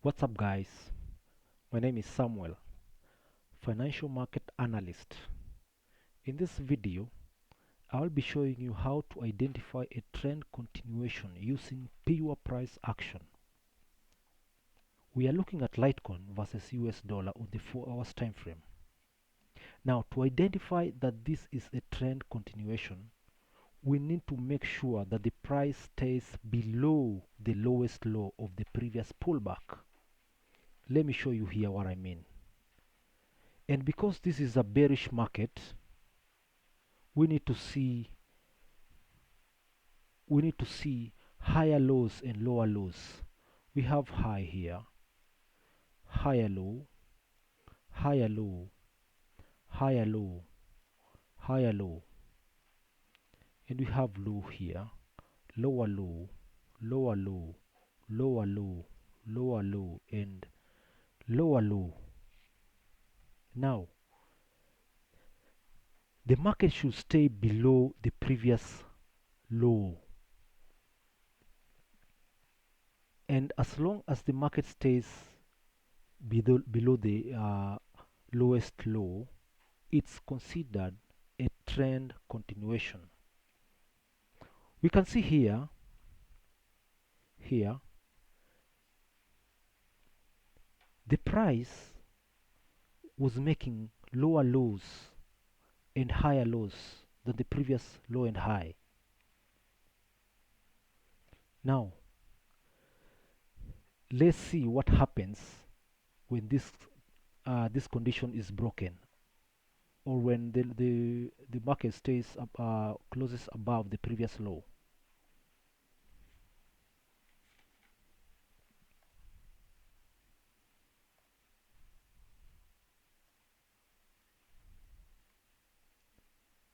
What's up, guys? My name is Samuel, financial market analyst. In this video, I'll be showing you how to identify a trend continuation using pure price action. We are looking at Litecoin versus US dollar on the 4 hours time frame. Now, to identify that this is a trend continuation, we need to make sure that the price stays below the lowest low of the previous pullback. Let me show you here what I mean. And because this is a bearish market, we need to see higher lows and lower lows. We have high here, higher low, higher low, higher low, higher low, and we have low here, lower low, lower low, lower low, lower low, and lower low. Now, the market should stay below the previous low, and as long as the market stays below the lowest low, it's considered a trend continuation. We can see here the price was making lower lows and higher lows than the previous low and high. Now let's see what happens when this condition is broken, or when the market stays closes above the previous low.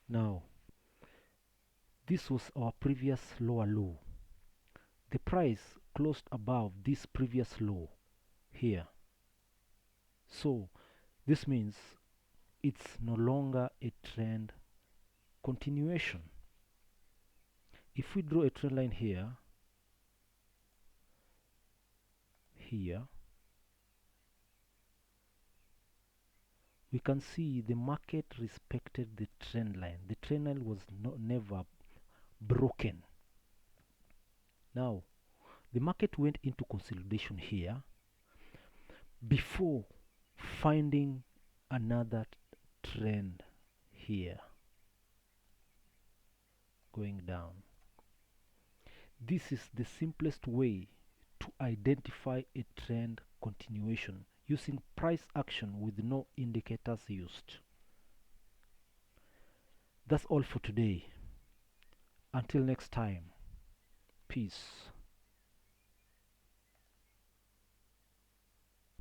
Now, this was our previous lower low. The price closed above this previous low here. So this means it's no longer a trend continuation. If we draw a trend line here, we can see the market respected the trend line. The trend line was never broken. Now, the market went into consolidation here before finding another trend here going down. This is the simplest way to identify a trend continuation using price action with no indicators used. That's all for today. Until next time, peace.